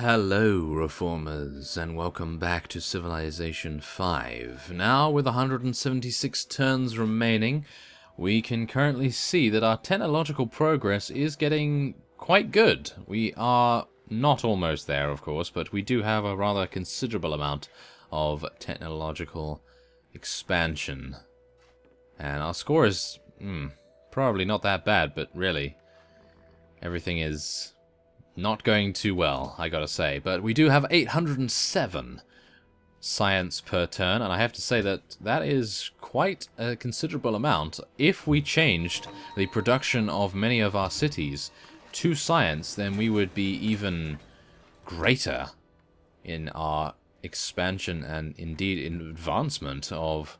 Hello, Reformers, and welcome back to Civilization 5. Now, with 176 turns remaining, we can currently see that our technological progress is getting quite good. We are not almost there, of course, but we do have a rather considerable amount of technological expansion. And our score is probably not that bad, but really, everything is not going too well, I gotta say. But we do have 807 science per turn, and I have to say that that is quite a considerable amount. If we changed the production of many of our cities to science, then we would be even greater in our expansion and indeed in advancement of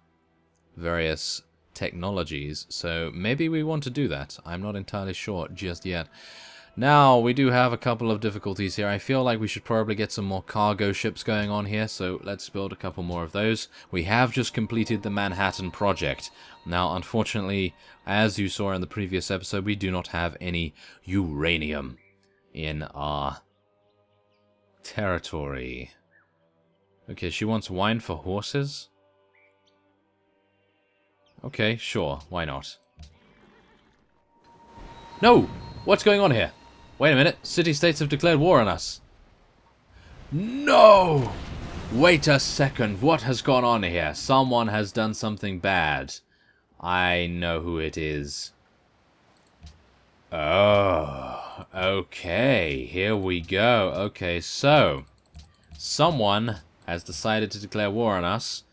various technologies. So maybe we want to do that. I'm not entirely sure just yet. Now, we do have a couple of difficulties here. I feel like we should probably get some more cargo ships going on here, so let's build a couple more of those. We have just completed the Manhattan project. Now, unfortunately, as you saw in the previous episode, we do not have any uranium in our territory. Okay, she wants wine for horses? Okay, sure, why not? No! What's going on here? Wait a minute, city-states have declared war on us. No! Wait a second, what has gone on here? Someone has done something bad. I know who it is. Oh, okay, here we go. Okay, so, someone has decided to declare war on us.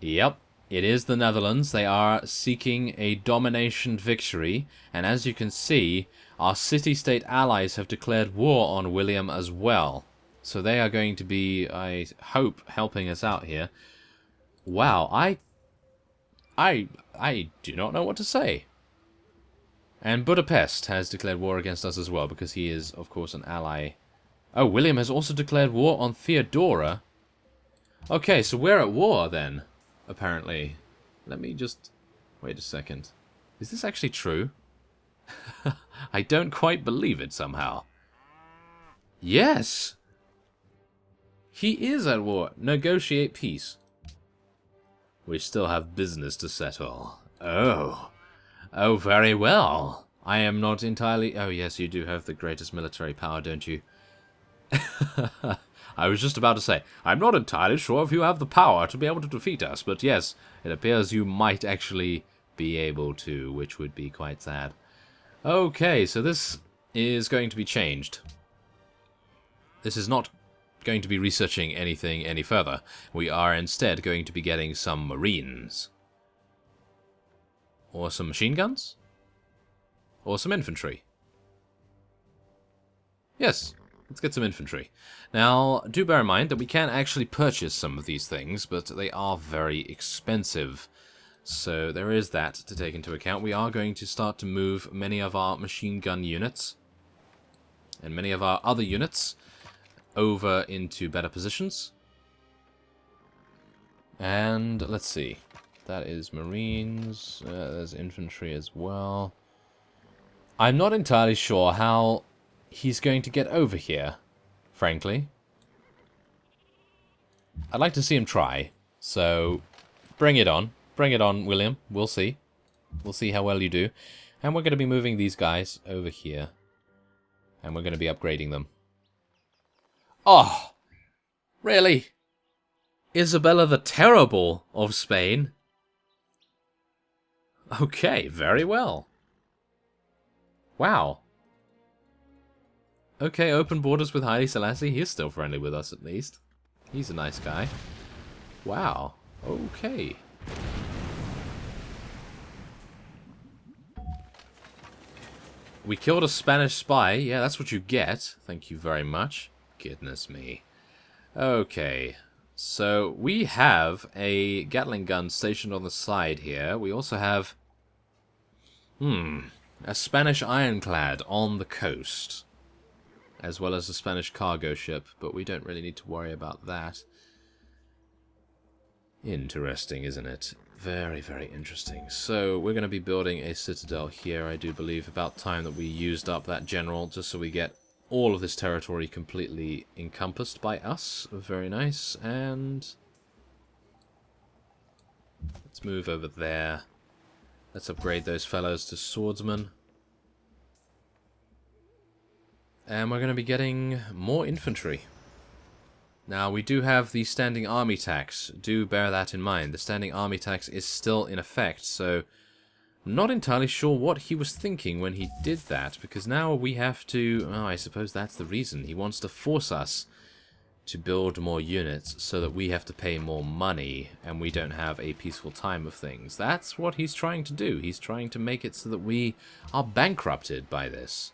Yep. It is the Netherlands. They are seeking a domination victory, and as you can see, our city-state allies have declared war on William as well. So they are going to be, I hope, helping us out here. Wow, I do not know what to say. And Budapest has declared war against us as well, because he is, of course, an ally. Oh, William has also declared war on Theodora. Okay, so we're at war then. Apparently. Let me just... wait a second. Is this actually true? I don't quite believe it somehow. Yes! He is at war. Negotiate peace. We still have business to settle. Oh. Oh, very well. I am not entirely... oh, yes, you do have the greatest military power, don't you? I was just about to say, I'm not entirely sure if you have the power to be able to defeat us, but yes, it appears you might actually be able to, which would be quite sad. Okay, so this is going to be changed. This is not going to be researching anything any further. We are instead going to be getting some marines. Or some machine guns? Or some infantry? Yes. Let's get some infantry. Now, do bear in mind that we can actually purchase some of these things, but they are very expensive. So there is that to take into account. We are going to start to move many of our machine gun units and many of our other units over into better positions. And let's see. That is Marines. There's infantry as well. I'm not entirely sure how he's going to get over here, frankly. I'd like to see him try, so bring it on. Bring it on, William. We'll see. We'll see how well you do. And we're going to be moving these guys over here. And we're going to be upgrading them. Oh! Really? Isabella the Terrible of Spain? Okay, very well. Wow. Okay, open borders with Haile Selassie. He's still friendly with us, at least. He's a nice guy. Wow. Okay. We killed a Spanish spy. Yeah, that's what you get. Thank you very much. Goodness me. Okay. So, we have a Gatling gun stationed on the side here. We also have... a Spanish ironclad on the coast, as well as a Spanish cargo ship, but we don't really need to worry about that. Interesting, isn't it? Very, very interesting. So, we're going to be building a citadel here, I do believe. About time that we used up that general, just so we get all of this territory completely encompassed by us. Very nice. And let's move over there. Let's upgrade those fellows to swordsmen. And we're going to be getting more infantry. Now, we do have the standing army tax. Do bear that in mind. The standing army tax is still in effect, so I'm not entirely sure what he was thinking when he did that, because now we have to... Oh, I suppose that's the reason. He wants to force us to build more units so that we have to pay more money and we don't have a peaceful time of things. That's what he's trying to do. He's trying to make it so that we are bankrupted by this.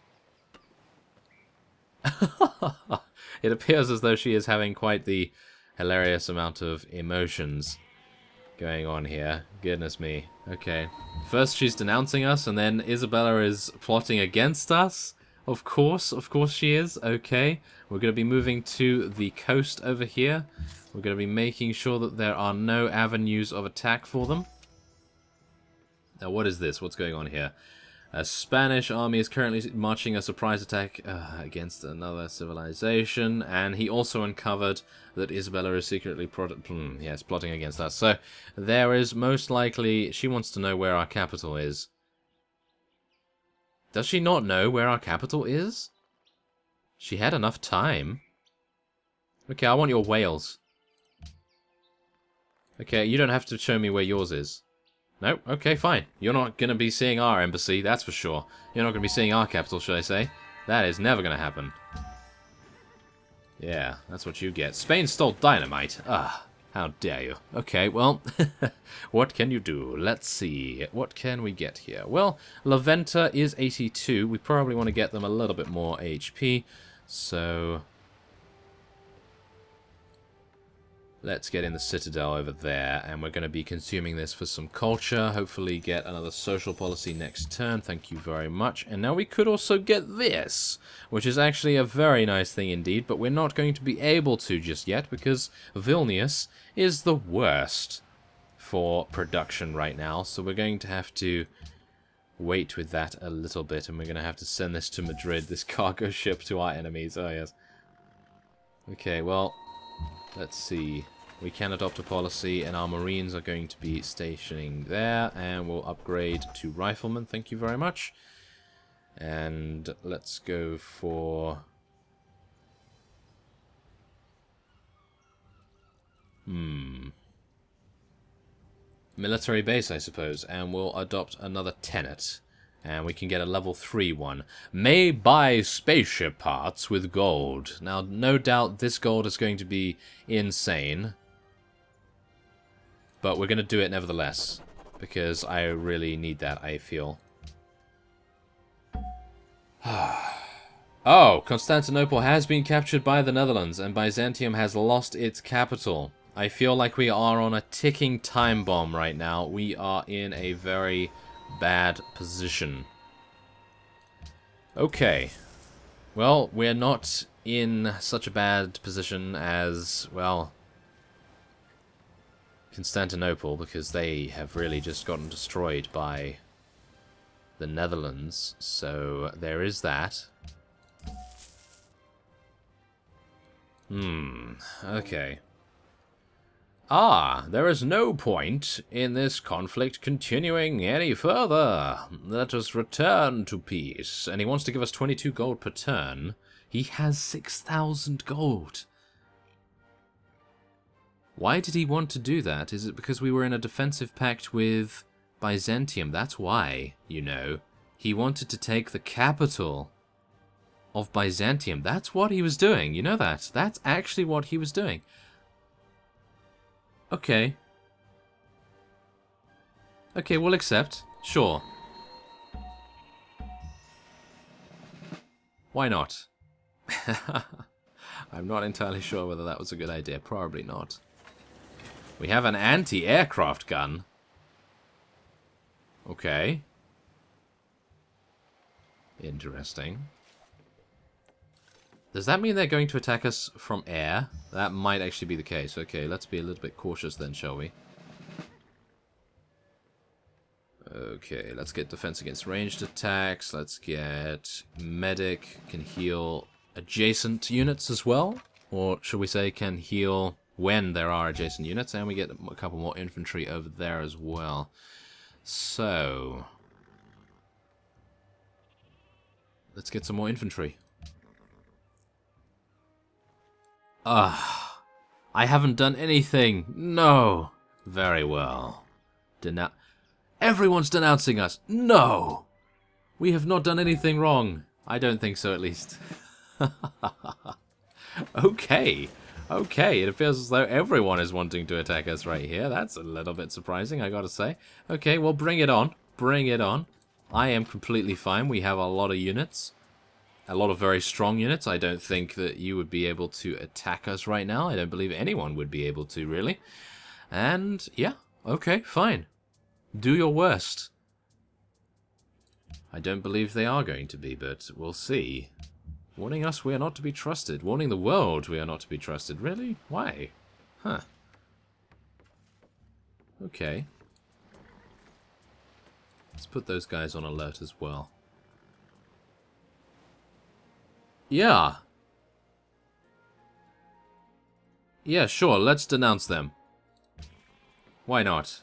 It appears as though she is having quite the hilarious amount of emotions going on here. Goodness me. Okay. First she's denouncing us, and then Isabella is plotting against us. Of course she is. Okay. We're going to be moving to the coast over here. We're going to be making sure that there are no avenues of attack for them. Now, what is this? What's going on here? A Spanish army is currently marching a surprise attack against another civilization, and he also uncovered that Isabella is secretly plotting against us. So there is most likely... She wants to know where our capital is. Does she not know where our capital is? She had enough time. Okay, I want your Wales. Okay, you don't have to show me where yours is. No? Okay, fine. You're not going to be seeing our embassy, that's for sure. You're not going to be seeing our capital, should I say. That is never going to happen. Yeah, that's what you get. Spain stole dynamite. Ah, how dare you. Okay, well, what can you do? Let's see. What can we get here? Well, La Venta is 82. We probably want to get them a little bit more HP. So let's get in the Citadel over there, and we're going to be consuming this for some culture. Hopefully get another social policy next turn. Thank you very much. And now we could also get this, which is actually a very nice thing indeed, but we're not going to be able to just yet because Vilnius is the worst for production right now. So we're going to have to wait with that a little bit, and we're going to have to send this to Madrid, this cargo ship, to our enemies. Oh, yes. Okay, well, let's see. We can adopt a policy, and our Marines are going to be stationing there, and we'll upgrade to Riflemen. Thank you very much. And let's go for... military base, I suppose, and we'll adopt another tenet. And we can get a level 3 one. May buy spaceship parts with gold. Now, no doubt this gold is going to be insane. But we're going to do it nevertheless. Because I really need that, I feel. Oh, Constantinople has been captured by the Netherlands, and Byzantium has lost its capital. I feel like we are on a ticking time bomb right now. We are in a very bad position. Okay. Well, we're not in such a bad position as, well, Constantinople, because they have really just gotten destroyed by the Netherlands. So there is that. Okay. There is no point in this conflict continuing any further. Let us return to peace. And he wants to give us 22 gold per turn. He has 6,000 gold. Why did he want to do that? Is it because we were in a defensive pact with Byzantium? That's why, you know. He wanted to take the capital of Byzantium. That's what he was doing. You know that. That's actually what he was doing. Okay. Okay, we'll accept. Sure. Why not? I'm not entirely sure whether that was a good idea. Probably not. We have an anti-aircraft gun. Okay. Interesting. Does that mean they're going to attack us from air? That might actually be the case. Okay, let's be a little bit cautious then, shall we? Okay, let's get defense against ranged attacks. Let's get medic, can heal adjacent units as well. Or should we say can heal when there are adjacent units. And we get a couple more infantry over there as well. So... let's get some more infantry. I haven't done anything. No. Very well. Everyone's denouncing us. No. We have not done anything wrong. I don't think so, at least. Okay. Okay, it appears as though everyone is wanting to attack us right here. That's a little bit surprising, I gotta say. Okay, well, bring it on. Bring it on. I am completely fine. We have a lot of units. A lot of very strong units. I don't think that you would be able to attack us right now. I don't believe anyone would be able to, really. And, yeah, okay, fine. Do your worst. I don't believe they are going to be, but we'll see. Warning us we are not to be trusted. Warning the world we are not to be trusted. Really? Why? Huh. Okay. Let's put those guys on alert as well. Yeah. Yeah, sure, let's denounce them. Why not?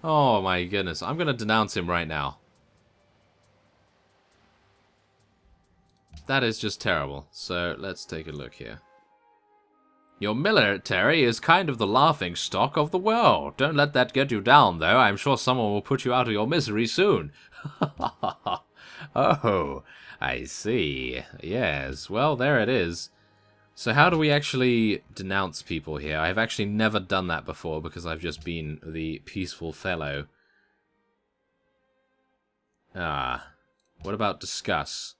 Oh my goodness, I'm gonna denounce him right now. That is just terrible. So, let's take a look here. Your military is kind of the laughing stock of the world. Don't let that get you down, though. I'm sure someone will put you out of your misery soon. Oh, I see. Yes, well, there it is. So how do we actually denounce people here? I've actually never done that before because I've just been the peaceful fellow. Ah. What about discuss?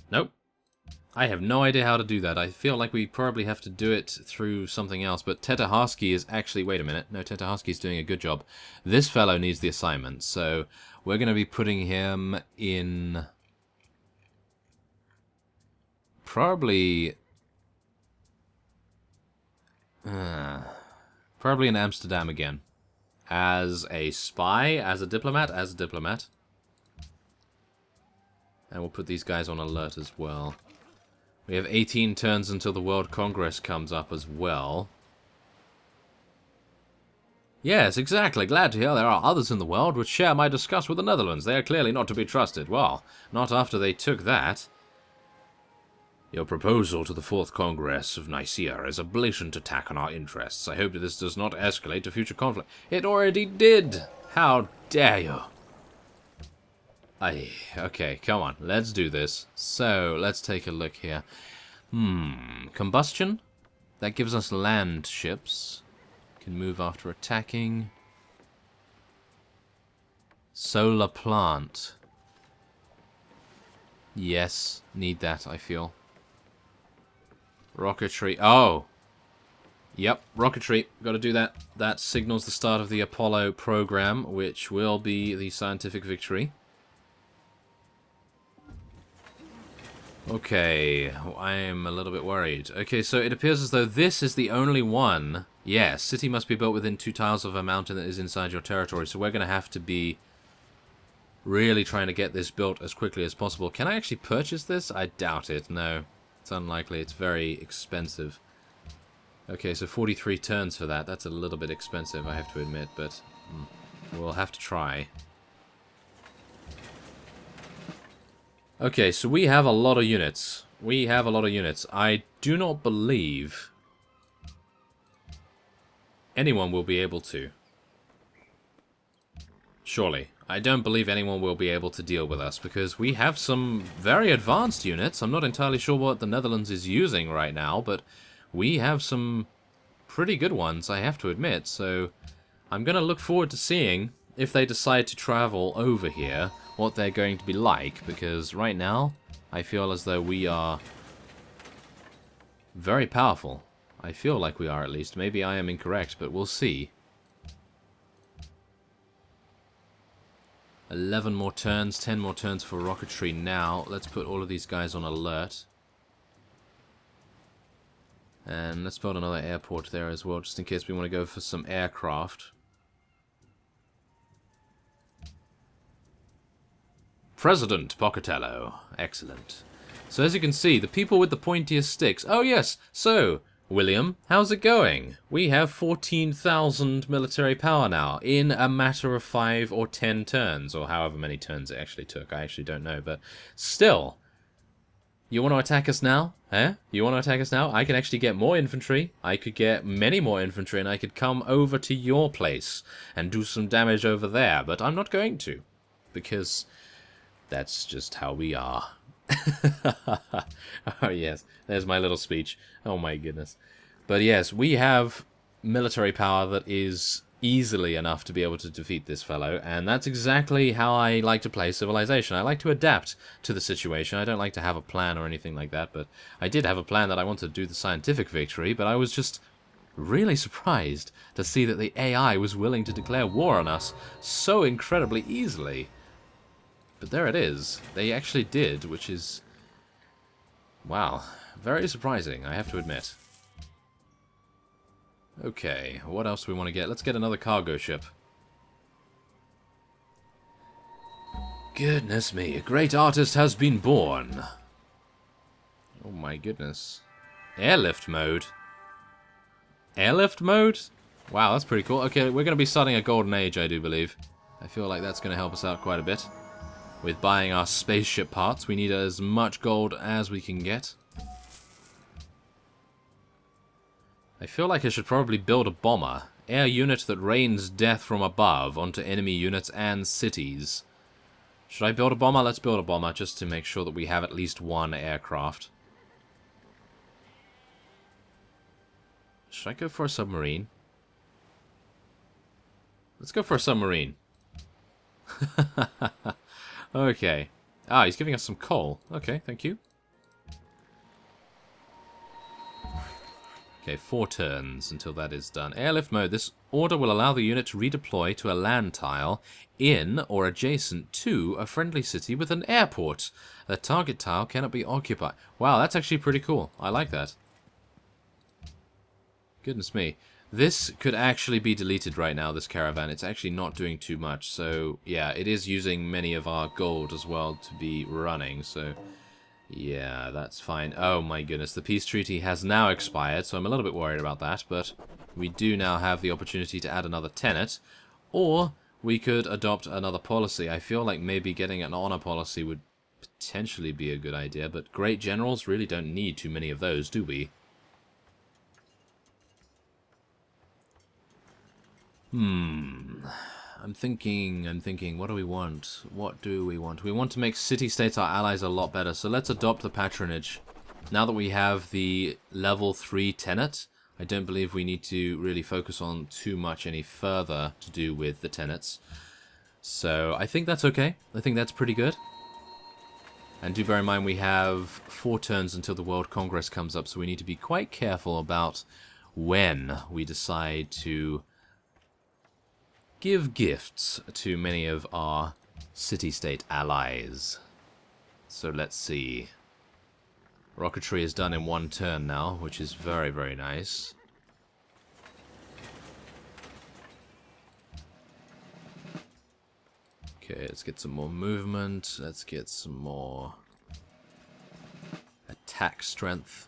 Nope. I have no idea how to do that. I feel like we probably have to do it through something else, but Tetaharsky is actually... wait a minute. No, Tetaharsky's doing a good job. This fellow needs the assignment, so we're going to be putting him in... probably... probably in Amsterdam again. As a spy, as a diplomat, as a diplomat. And we'll put these guys on alert as well. We have 18 turns until the World Congress comes up as well. Yes, exactly. Glad to hear there are others in the world which share my disgust with the Netherlands. They are clearly not to be trusted. Well, not after they took that. Your proposal to the Fourth Congress of Nicaea is a blatant attack on our interests. I hope that this does not escalate to future conflict. It already did! How dare you! Okay, come on, let's do this. So, let's take a look here. Combustion? That gives us land ships. Can move after attacking. Solar plant. Yes, need that, I feel. Rocketry. Oh! Yep, rocketry. Got to do that. That signals the start of the Apollo program, which will be the scientific victory. Okay, I'm a little bit worried. Okay, so it appears as though this is the only one. Yes, city must be built within 2 tiles of a mountain that is inside your territory, so we're going to have to be really trying to get this built as quickly as possible. Can I actually purchase this? I doubt it, no. It's unlikely, it's very expensive. Okay, so 43 turns for that. That's a little bit expensive, I have to admit, but we'll have to try. Okay, so we have a lot of units. We have a lot of units. I do not believe anyone will be able to. Surely. I don't believe anyone will be able to deal with us, because we have some very advanced units. I'm not entirely sure what the Netherlands is using right now, but we have some pretty good ones, I have to admit. So I'm going to look forward to seeing if they decide to travel over here, what they're going to be like, because right now I feel as though we are very powerful. I feel like we are, at least. Maybe I am incorrect, but we'll see. 11 more turns, 10 more turns for rocketry now. Let's put all of these guys on alert. And let's build another airport there as well, just in case we want to go for some aircraft. President Pocatello. Excellent. So as you can see, the people with the pointiest sticks... Oh yes, so, William, how's it going? We have 14,000 military power now, in a matter of 5 or 10 turns, or however many turns it actually took. I actually don't know, but still... You want to attack us now? Eh? You want to attack us now? I can actually get more infantry. I could get many more infantry, and I could come over to your place and do some damage over there. But I'm not going to, because that's just how we are. Oh, yes. There's my little speech. Oh, my goodness. But yes, we have military power that is easily enough to be able to defeat this fellow, and that's exactly how I like to play Civilization. I like to adapt to the situation. I don't like to have a plan or anything like that, but I did have a plan that I wanted to do the scientific victory, but I was just really surprised to see that the AI was willing to declare war on us so incredibly easily. But there it is. They actually did, which is... wow. Very surprising, I have to admit. Okay, what else do we want to get? Let's get another cargo ship. Goodness me, a great artist has been born. Oh my goodness. Airlift mode? Airlift mode? Wow, that's pretty cool. Okay, we're going to be starting a golden age, I do believe. I feel like that's going to help us out quite a bit. With buying our spaceship parts, we need as much gold as we can get. I feel like I should probably build a bomber. Air unit that rains death from above onto enemy units and cities. Should I build a bomber? Let's build a bomber just to make sure that we have at least one aircraft. Should I go for a submarine? Let's go for a submarine. Okay. Ah, he's giving us some coal. Okay, thank you. Okay, 4 turns until that is done. Airlift mode. This order will allow the unit to redeploy to a land tile in or adjacent to a friendly city with an airport. The target tile cannot be occupied. Wow, that's actually pretty cool. I like that. Goodness me. This could actually be deleted right now, this caravan. It's actually not doing too much. So, yeah, it is using many of our gold as well to be running, so... yeah, that's fine. Oh my goodness, the peace treaty has now expired, so I'm a little bit worried about that, but we do now have the opportunity to add another tenet, or we could adopt another policy. I feel like maybe getting an honor policy would potentially be a good idea, but great generals really don't need too many of those, do we? I'm thinking, what do we want? What do we want? We want to make city-states our allies a lot better, so let's adopt the patronage. Now that we have the level 3 tenet, I don't believe we need to really focus on too much any further to do with the tenets. So I think that's okay. I think that's pretty good. And do bear in mind we have 4 turns until the World Congress comes up, so we need to be quite careful about when we decide to give gifts to many of our city-state allies. So let's see. Rocketry is done in 1 turn now, which is very, very nice. Okay, let's get some more movement. Let's get some more attack strength.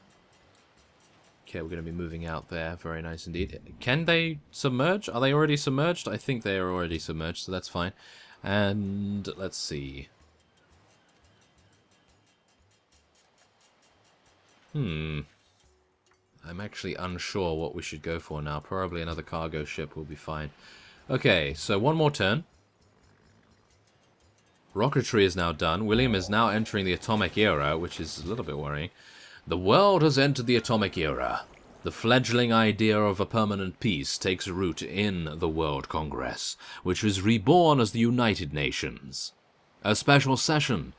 Okay, we're going to be moving out there. Very nice indeed. Can they submerge? Are they already submerged? I think they are already submerged, so that's fine. And let's see. I'm actually unsure what we should go for now. Probably another cargo ship will be fine. Okay, so 1 more turn. Rocketry is now done. William is now entering the atomic era, which is a little bit worrying. The world has entered the atomic era. The fledgling idea of a permanent peace takes root in the World Congress, which is reborn as the United Nations. A special session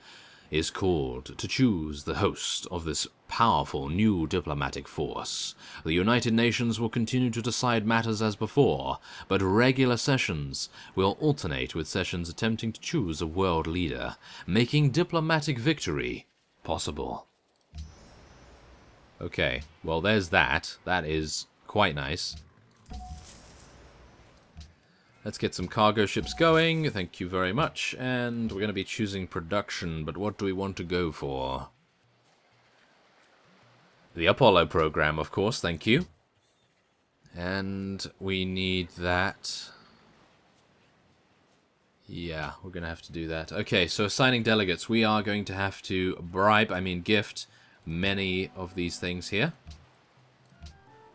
is called to choose the host of this powerful new diplomatic force. The United Nations will continue to decide matters as before, but regular sessions will alternate with sessions attempting to choose a world leader, making diplomatic victory possible. Okay, well there's that. That is quite nice. Let's get some cargo ships going. Thank you very much. And we're going to be choosing production, but what do we want to go for? The Apollo program, of course, thank you. And we need that. Yeah, we're going to have to do that. Okay, so assigning delegates. We are going to have to gift many of these things here.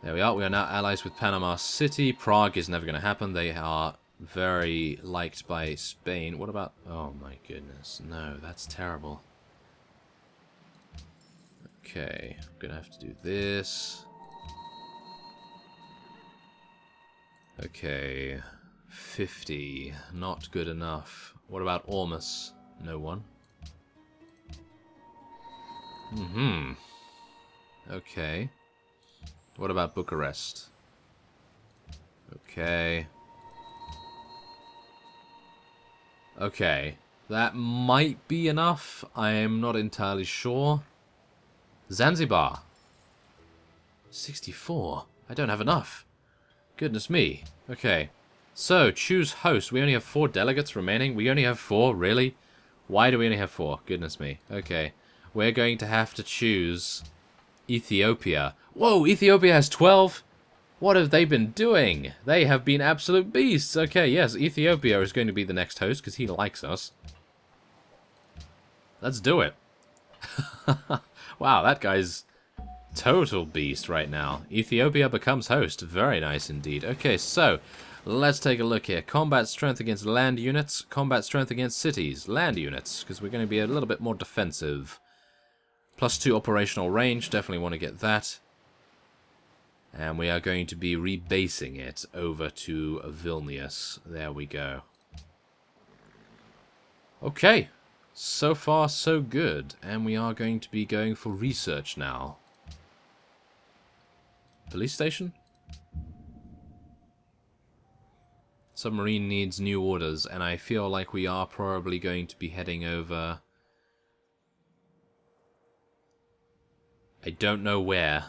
There we are. We are now allies with Panama City. Prague is never going to happen. They are very liked by Spain. What about... Oh my goodness. No, that's terrible. Okay, I'm going to have to do this. Okay, 50. Not good enough. What about Ormus? No one. Okay. What about Bucharest? Okay. Okay. That might be enough. I am not entirely sure. Zanzibar. 64. I don't have enough. Goodness me. Okay. So, choose host. We only have 4 delegates remaining. We only have 4? Really? Why do we only have 4? Goodness me. Okay. We're going to have to choose Ethiopia. Whoa, Ethiopia has 12? What have they been doing? They have been absolute beasts. Okay, yes, Ethiopia is going to be the next host because he likes us. Let's do it. Wow, that guy's total beast right now. Ethiopia becomes host. Very nice indeed. Okay, so let's take a look here. Combat strength against land units. Combat strength against cities. Land units, because we're going to be a little bit more defensive. +2 operational range. Definitely want to get that. And we are going to be rebasing it over to Vilnius. There we go. Okay. So far, so good. And we are going to be going for research now. Police station? Submarine needs new orders, and I feel like we are probably going to be heading over... I don't know where.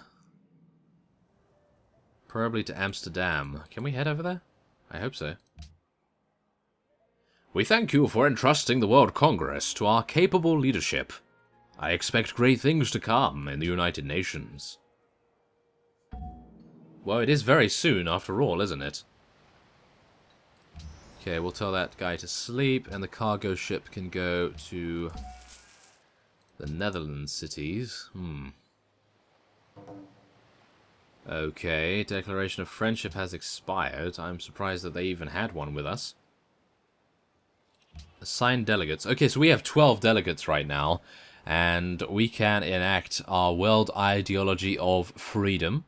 Probably to Amsterdam. Can we head over there? I hope so. We thank you for entrusting the World Congress to our capable leadership. I expect great things to come in the United Nations. Well, it is very soon after all, isn't it? Okay, we'll tell that guy to sleep, and the cargo ship can go to the Netherlands cities. Okay, Declaration of Friendship has expired. I'm surprised that they even had one with us. Assign delegates. Okay, so we have 12 delegates right now, and we can enact our world ideology of freedom,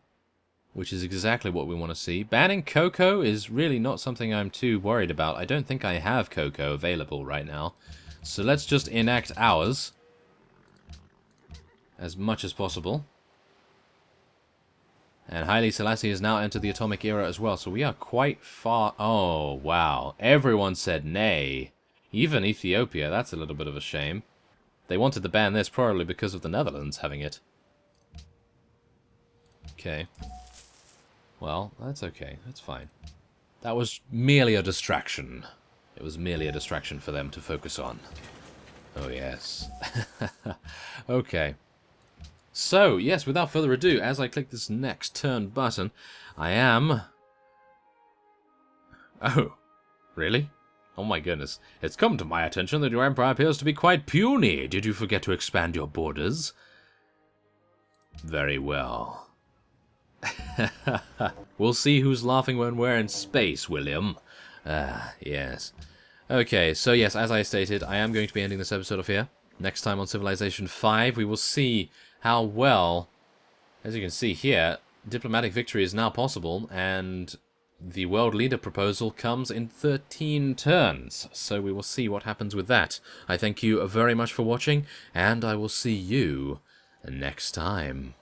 which is exactly what we want to see. Banning cocoa is really not something I'm too worried about. I don't think I have cocoa available right now. So let's just enact ours as much as possible. And Haile Selassie has now entered the atomic era as well, so we are quite far... Oh, wow. Everyone said nay. Even Ethiopia, that's a little bit of a shame. They wanted to ban this probably because of the Netherlands having it. Okay. Well, that's okay. That's fine. That was merely a distraction. It was merely a distraction for them to focus on. Oh, yes. Okay. So, yes, without further ado, as I click this next turn button, I am... Oh, really? Oh my goodness. It's come to my attention that your empire appears to be quite puny. Did you forget to expand your borders? Very well. We'll see who's laughing when we're in space, William. Ah, yes. Okay, so yes, as I stated, I am going to be ending this episode off here. Next time on Civilization 5, we will see how well, as you can see here, diplomatic victory is now possible, and the world leader proposal comes in 13 turns. So we will see what happens with that. I thank you very much for watching, and I will see you next time.